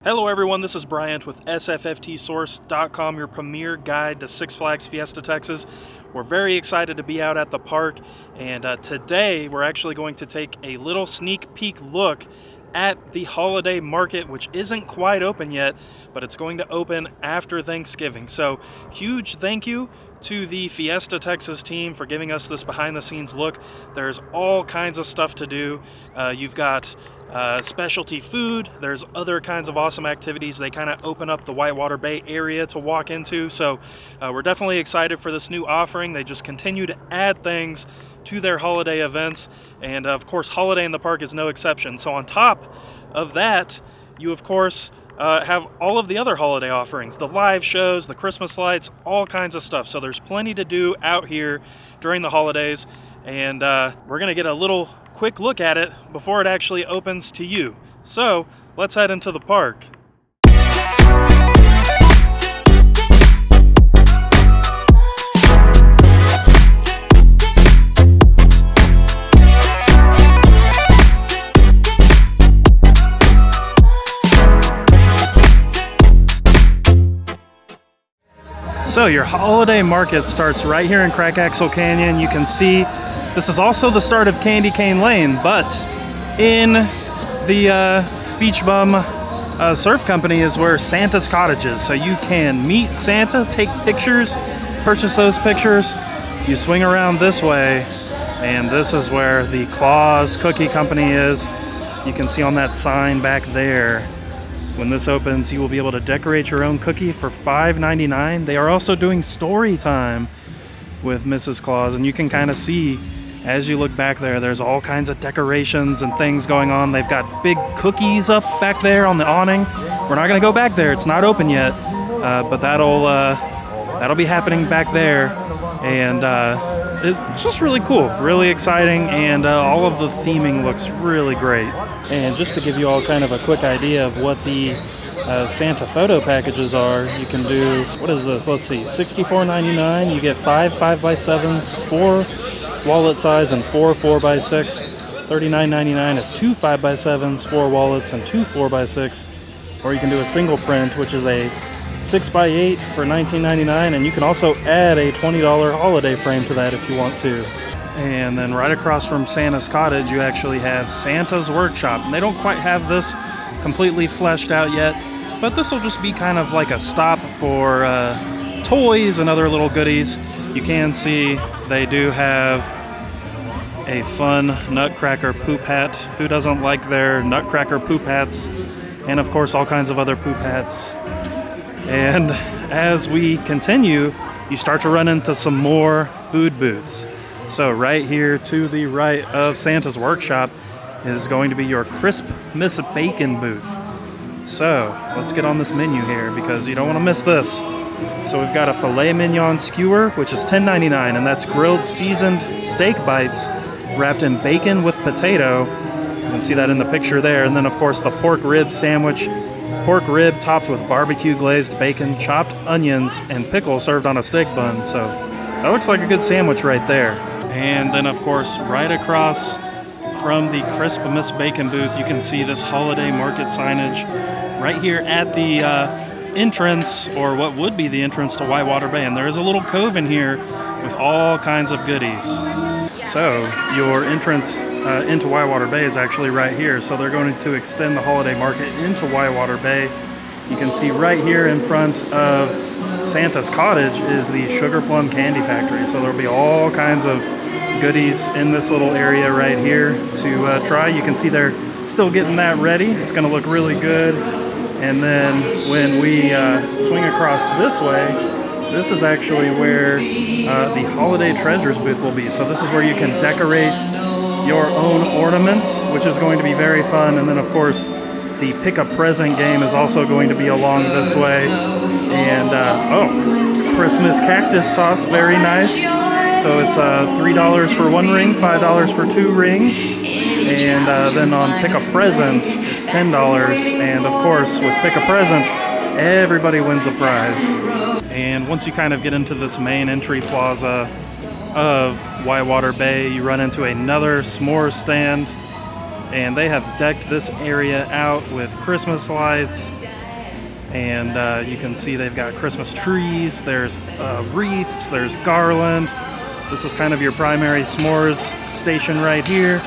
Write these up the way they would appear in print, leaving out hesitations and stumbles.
Hello everyone, this is Bryant with sfftsource.com, your premier guide to Six Flags Fiesta Texas. We're very excited to be out at the park, and today we're actually going to take a little sneak peek look at the holiday market, which isn't quite open yet, but it's going to open after Thanksgiving. So huge thank you to the Fiesta Texas team for giving us this behind the scenes look. There's all kinds of stuff to do. You've got specialty food, there's other kinds of awesome activities. They kind of open up the Whitewater Bay area to walk into, so we're definitely excited for this new offering. They just continue to add things to their holiday events, and of course Holiday in the Park is no exception. So on top of that, you of course have all of the other holiday offerings, the live shows, the Christmas lights, all kinds of stuff. So there's plenty to do out here during the holidays, and we're gonna get a little quick look at it before it actually opens to you. So let's head into the park. So your holiday market starts right here in Crack Axle Canyon. You can see this is also the start of Candy Cane Lane, but in the Beach Bum Surf Company is where Santa's Cottage is. So you can meet Santa, take pictures, purchase those pictures. You swing around this way, and this is where the Claus Cookie Company is. You can see on that sign back there. When this opens, you will be able to decorate your own cookie for $5.99. They are also doing story time with Mrs. Claus, and you can kind of see as you look back there, there's all kinds of decorations and things going on. They've got big cookies up back there on the awning. We're not going to go back there. It's not open yet, but that'll be happening back there, and it's just really cool, really exciting, and all of the theming looks really great. And just to give you all kind of a quick idea of what the Santa photo packages are, you can do, what is this? Let's see, $64.99. You get 5 5x7s, 4 wallet size, and 4 4x6. $39.99 is 2 5x7s, 4 wallets, and 2 4x6. Or you can do a single print, which is a 6x8 for $19.99, and you can also add a $20 holiday frame to that if you want to. And then right across from Santa's Cottage, you actually have Santa's Workshop. And they don't quite have this completely fleshed out yet, but this will just be kind of like a stop for toys and other little goodies. You can see they do have a fun Nutcracker poop hat. Who doesn't like their Nutcracker poop hats? And of course all kinds of other poop hats. And as we continue, you start to run into some more food booths. So right here to the right of Santa's Workshop is going to be your Crisp Miss Bacon booth. So let's get on this menu here because you don't want to miss this. So we've got a filet mignon skewer, which is $10.99, and that's grilled seasoned steak bites wrapped in bacon with potato. You can see that in the picture there. And then of course the pork rib sandwich. Pork rib topped with barbecue glazed bacon, chopped onions, and pickle served on a steak bun. So that looks like a good sandwich right there. And then of course right across from the Crisp Miss Bacon booth, you can see this holiday market signage right here at the entrance, or what would be the entrance to Whitewater Bay. And there is a little cove in here with all kinds of goodies. So your entrance into Whitewater Bay is actually right here. So they're going to extend the holiday market into Whitewater Bay. You can see right here in front of Santa's Cottage is the Sugar Plum Candy Factory. So there'll be all kinds of goodies in this little area right here to try. You can see they're still getting that ready. It's going to look really good. And then when we swing across this way, this is actually where the Holiday Treasures booth will be. So this is where you can decorate your own ornaments, which is going to be very fun. And then of course, the Pick a Present game is also going to be along this way. And Christmas cactus toss, very nice. So it's $3 for 1 ring, $5 for 2 rings. And then on Pick a Present, it's $10. And of course, with Pick a Present, everybody wins a prize. And once you kind of get into this main entry plaza of Whitewater Bay, you run into another s'mores stand. and they have decked this area out with Christmas lights. And you can see they've got Christmas trees, there's wreaths, there's garland. This is kind of your primary s'mores station right here.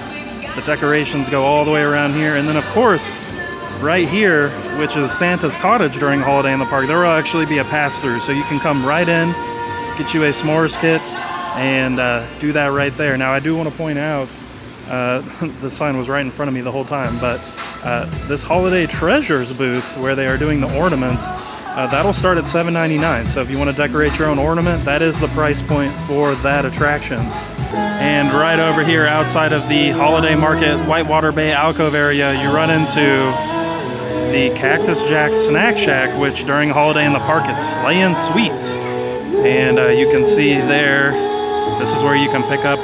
The decorations go all the way around here. And then of course, right here, which is Santa's cottage during Holiday in the Park, there will actually be a pass-through. So you can come right in, get you a s'mores kit, and do that right there. Now I do want to point out, the sign was right in front of me the whole time, but this Holiday Treasures booth where they are doing the ornaments, that'll start at $7.99. So if you want to decorate your own ornament, that is the price point for that attraction. And right over here outside of the Holiday Market Whitewater Bay alcove area, you run into the Cactus Jack Snack Shack, which during Holiday in the Park is Slayin' Sweets. And you can see there, this is where you can pick up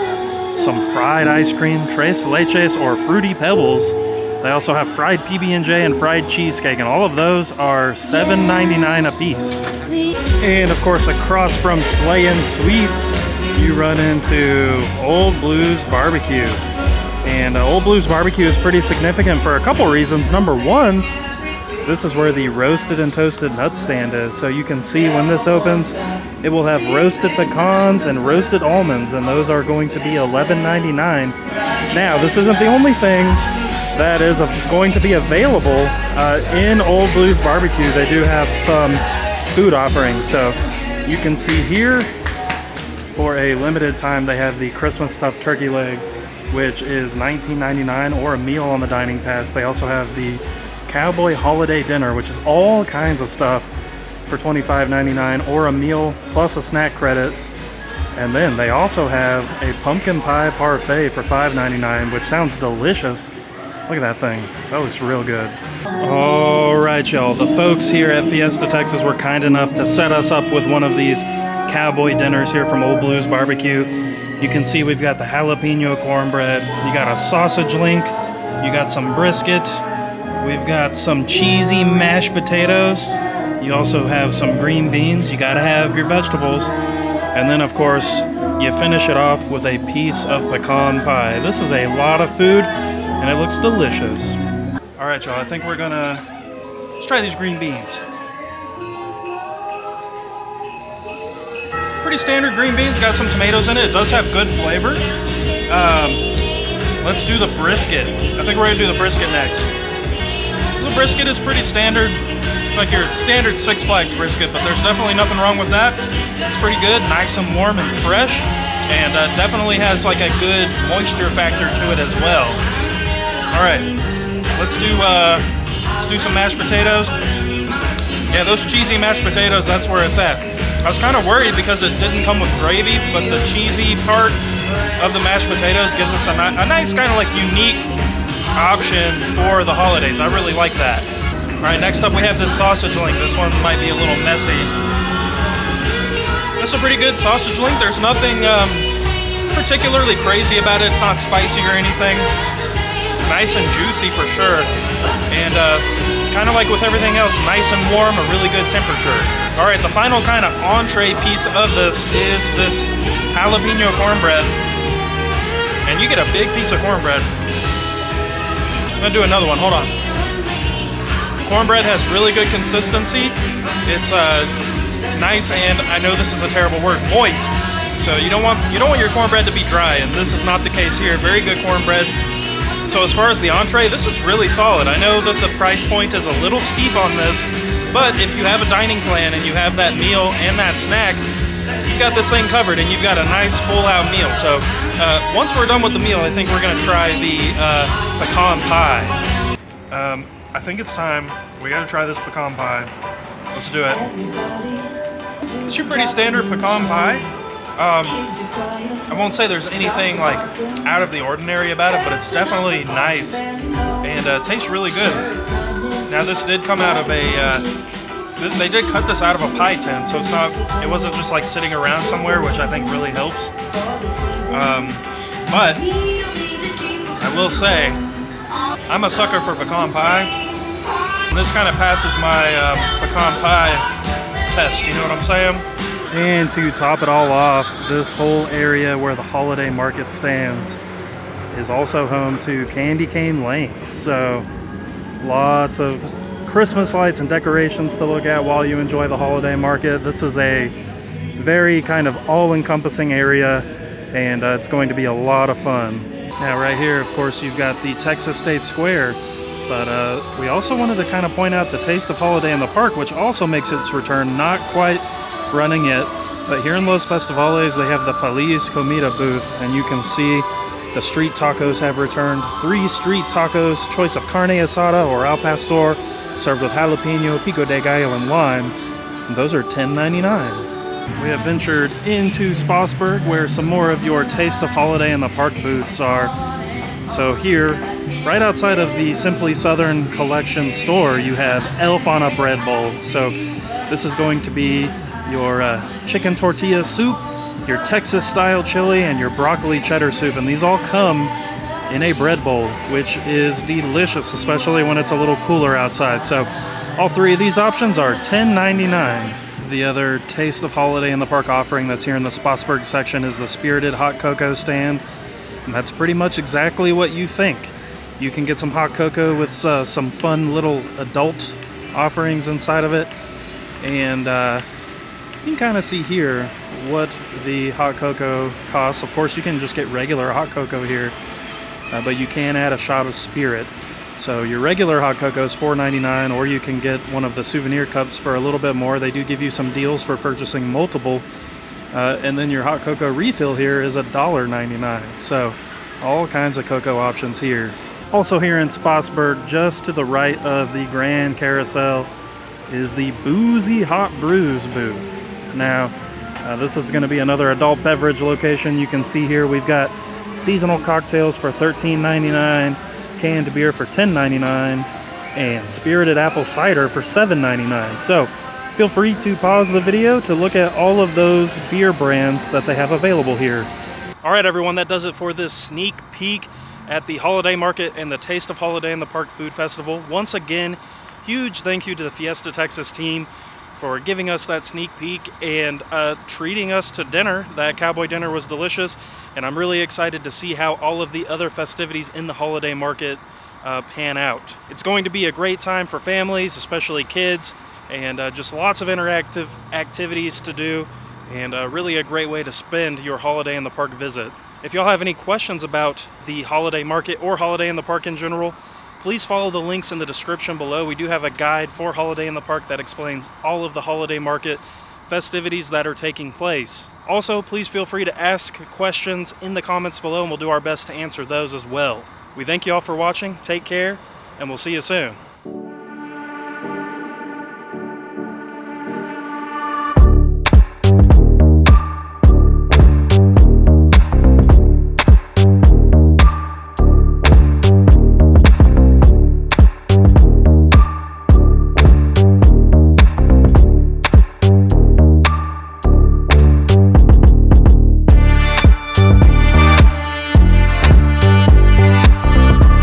some fried ice cream, tres leches, or fruity pebbles. They also have fried PB&J and fried cheesecake, and all of those are $7.99 a piece. And of course, across from Slayin' Sweets, you run into Old Blues Barbecue. And Old Blues Barbecue is pretty significant for a couple reasons. Number one, this is where the roasted and toasted nut stand is. So you can see when this opens, it will have roasted pecans and roasted almonds, and those are going to be $11.99. Now, this isn't the only thing that is going to be available in Old Blues Barbecue. They do have some food offerings. So you can see here, for a limited time, they have the Christmas stuffed turkey leg, which is $19.99, or a meal on the dining pass. They also have the Cowboy Holiday Dinner, which is all kinds of stuff for $25.99, or a meal plus a snack credit. And then they also have a pumpkin pie parfait for $5.99, which sounds delicious. Look at that thing. That looks real good. All right, y'all. The folks here at Fiesta Texas were kind enough to set us up with one of these Cowboy dinners here from Old Blues Barbecue. You can see we've got the jalapeno cornbread. You got a sausage link. You got some brisket. We've got some cheesy mashed potatoes. You also have some green beans. You gotta have your vegetables. And then, of course, you finish it off with a piece of pecan pie. This is a lot of food, and it looks delicious. All right, y'all, I think we're let's try these green beans. Pretty standard green beans, got some tomatoes in it. It does have good flavor. Let's do the brisket. I think we're gonna do the brisket next. The brisket is pretty standard, like your standard Six Flags brisket, but there's definitely nothing wrong with that. It's pretty good, nice and warm and fresh, and definitely has like a good moisture factor to it as well. All right, let's do some mashed potatoes. Yeah, those cheesy mashed potatoes, that's where it's at. I was kind of worried because it didn't come with gravy, but the cheesy part of the mashed potatoes gives us a nice kind of like unique option for the holidays. I really like that. All right, next up we have this sausage link. This one might be a little messy. That's a pretty good sausage link. There's nothing particularly crazy about it. It's not spicy or anything. Nice and juicy for sure. And kind of like with everything else, nice and warm, a really good temperature. All right, the final kind of entree piece of this is this jalapeno cornbread. And you get a big piece of cornbread. I'm gonna do another one, hold on. Cornbread has really good consistency. It's nice, and I know this is a terrible word, moist. So you don't want your cornbread to be dry, and this is not the case here. Very good cornbread. So as far as the entree, this is really solid. I know that the price point is a little steep on this, but if you have a dining plan and you have that meal and that snack, you've got this thing covered, and you've got a nice full-out meal. So once we're done with the meal, I think we're gonna try the pecan pie. I think it's time. We gotta try this pecan pie. Let's do it. It's your pretty standard pecan pie. I won't say there's anything like out of the ordinary about it, but it's definitely nice and tastes really good. Now this did come out of a, they did cut this out of a pie tin, so it wasn't just like sitting around somewhere, which I think really helps. But I will say, I'm a sucker for pecan pie. And this kind of passes my pecan pie test, you know what I'm saying? And to top it all off, this whole area where the holiday market stands, is also home to Candy Cane Lane. So lots of Christmas lights and decorations to look at while you enjoy the holiday market. This is a very kind of all-encompassing area, and it's going to be a lot of fun. Now right here, of course, you've got the Texas State Square, but we also wanted to kind of point out the Taste of Holiday in the Park, which also makes its return, not quite running yet, but here in Los Festivales they have the Feliz Comida booth, and you can see the street tacos have returned. 3 street tacos, choice of carne asada or al pastor, served with jalapeno, pico de gallo, and lime, and those are $10.99. We have ventured into Spotsburg, where some more of your Taste of Holiday in the Park booths are. So here, right outside of the Simply Southern Collection store, you have Elf on a Bread Bowl. So this is going to be your chicken tortilla soup, your Texas-style chili, and your broccoli cheddar soup. And these all come in a bread bowl, which is delicious, especially when it's a little cooler outside. So all 3 of these options are $10.99. The other Taste of Holiday in the Park offering that's here in the Spotsburg section is the Spirited Hot Cocoa stand. And that's pretty much exactly what you think. You can get some hot cocoa with some fun little adult offerings inside of it. And you can kind of see here what the hot cocoa costs. Of course, you can just get regular hot cocoa here, but you can add a shot of spirit. So your regular hot cocoa is $4.99, or you can get one of the souvenir cups for a little bit more. They do give you some deals for purchasing multiple. And then your hot cocoa refill here is $1.99. So all kinds of cocoa options here. Also here in Spotsburg, just to the right of the Grand Carousel, is the Boozy Hot Brews booth. Now, this is going to be another adult beverage location. You can see here we've got seasonal cocktails for $13.99, canned beer for $10.99, and spirited apple cider for $7.99. So feel free to pause the video to look at all of those beer brands that they have available here. All right, everyone, that does it for this sneak peek at the holiday market and the Taste of Holiday in the Park Food Festival. Once again, huge thank you to the Fiesta Texas team for giving us that sneak peek and treating us to dinner. That Cowboy dinner was delicious, and I'm really excited to see how all of the other festivities in the holiday market pan out. It's going to be a great time for families, especially kids, and just lots of interactive activities to do, and really a great way to spend your holiday in the park visit. If y'all have any questions about the holiday market or holiday in the park in general, please follow the links in the description below. We do have a guide for Holiday in the Park that explains all of the holiday market festivities that are taking place. Also, please feel free to ask questions in the comments below, and we'll do our best to answer those as well. We thank you all for watching. Take care, and we'll see you soon.